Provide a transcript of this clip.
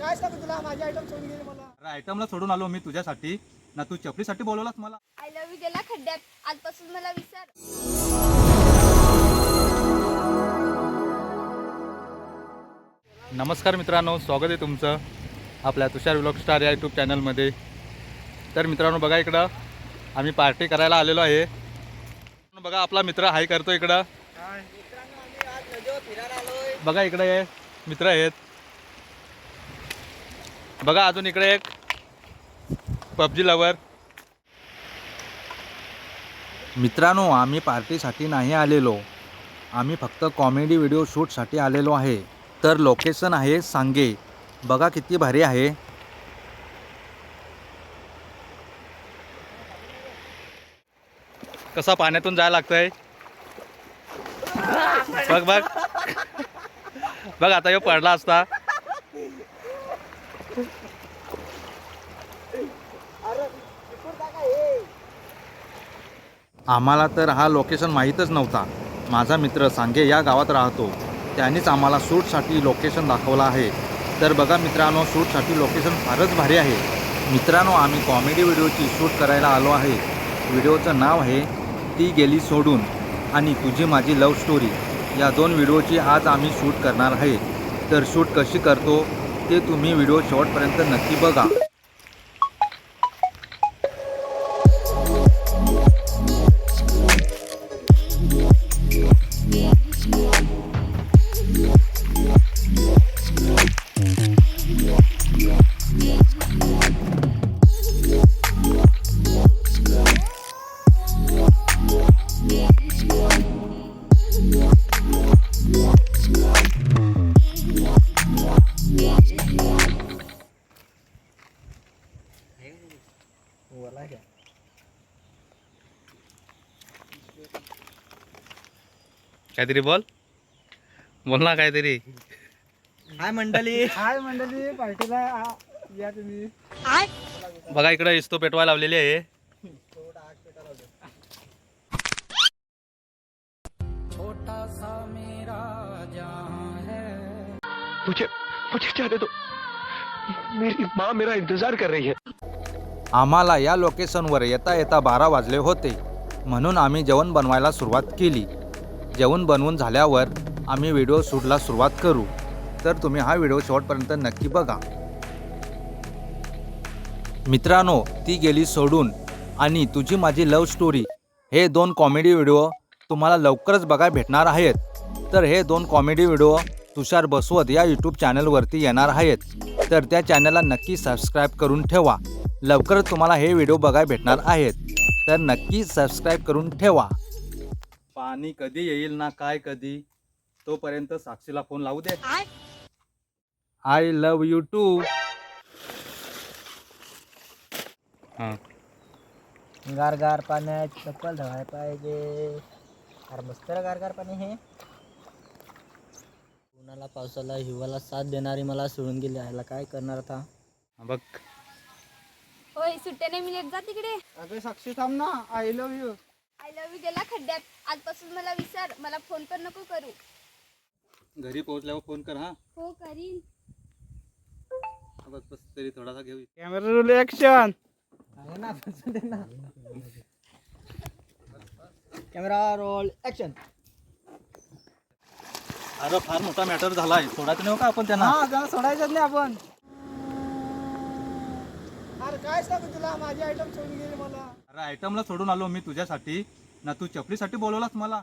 काय सांगू तुला, माझी आयटम सोडून गेली मला. अरे आयटमला सोडून आलो मी तुझ्यासाठी ना, तू चपलीसाठी बोलवलास मला. आय लव्ह यू गेला खड्ड्यात, आजपासून मला विसर. नमस्कार मित्रांनो, स्वागत आहे तुमचं आपल्या तुषार व्लॉग स्टार या यूट्यूब चॅनलमध्ये. तर मित्रांनो बघा, इकडं आम्ही पार्टी करायला आलेलो आहे. बघा आपला मित्र हाय करतो इकडं. बघा इकडे हे मित्र आहेत. बघा अजून इकडे एक पबजी लवर. मित्रांनो, आम्ही पार्टीसाठी नाही आलेलो, आम्ही फक्त कॉमेडी व्हिडिओ शूटसाठी आलेलो आहे. तर लोकेशन आहे सांगे. बघा किती भारी आहे. कसा पाण्यातून जायला लागतंय बघ बघ बघ. आता ह्यो पडला असता. आम्हाला तर हा लोकेशन माहीतच नव्हता. माझा मित्र सांगे या गावात राहतो, त्यांनीच आम्हाला शूटसाठी लोकेशन दाखवलं आहे. तर बघा मित्रांनो, शूटसाठी लोकेशन फारच भारी आहे. मित्रांनो, आम्ही कॉमेडी व्हिडिओची शूट करायला आलो आहे. व्हिडिओचं नाव आहे ती गेली सोडून आणि तुझी माझी लव्ह स्टोरी. या दोन व्हिडिओची आज आम्ही शूट करणार आहे. तर शूट कशी करतो ते तुम्ही व्हिडिओ शेवटपर्यंत नक्की बघा. काहीतरी बोल ना काहीतरी. हाय मंडळी, हाय मंडळी, पार्टीला या तुम्ही. बघा इकडे इस्तो पेटवायला लावलेली आहे. छोटा सा मेरा जहां है. मुझे जाने दो, मेरी माँ मेरा इंतजार कर रही है. आम्हाला या लोकेशनवर येता येता 12 वाजले होते, म्हणून आम्ही जेवण बनवायला सुरुवात केली. जेवण बनवून झाल्यावर आम्ही व्हिडिओ शूटला सुरुवात करू. तर तुम्ही हा व्हिडिओ शेवटपर्यंत नक्की बघा. मित्रांनो, ती गेली सोडून आणि तुझी माझी लव्ह स्टोरी हे दोन कॉमेडी व्हिडिओ तुम्हाला लवकरच बघायला भेटणार आहेत. तर हे दोन कॉमेडी व्हिडिओ तुषार बसवत या यूट्यूब चॅनलवरती येणार आहेत. तर त्या चॅनलला नक्की सबस्क्राईब करून ठेवा. लवकरच तुम्हाला हे व्हिडिओ बघायला भेटणार आहेत. तर नक्की सबस्क्राईब करून ठेवा. पाणी कधी येईल ना काय कधी, तोपर्यंत साक्षीला फोन लावू दे. I love you too. हां, गार गार पाण्यात चप्पल धवायला पाहिजे. अरे मस्त गार पाणी हे. उन्हाला पावसाला हिवाला साथ देणारी मला सोडून गेली. यायला काय करणार आता. बघ होय, सुट्ट्याने मी लेट जा तिकडे. अगं साक्षी थांब ना. I love you. I love you गेला खड्ड्यात, आजपासून मला विसर. मला फोन पण नको करू. घरी पोहोचल्यावर फोन कर. हा हो करीन. बस तरी थोडासा घेऊ. Camera roll action. आहे ना, दे ना. Camera roll action. अरे फार मोठा मॅटर झालाय, सोडायचं नाही का आपण त्यांना. हा, जरा सोडायचं नाही आपण. अरे काय सांगू तुला, माझी आयटम सोडून गेली मला. अरे आयटमला सोडून आलो मी तुझ्यासाठी ना, तू चपलीसाठी बोलवलास मला.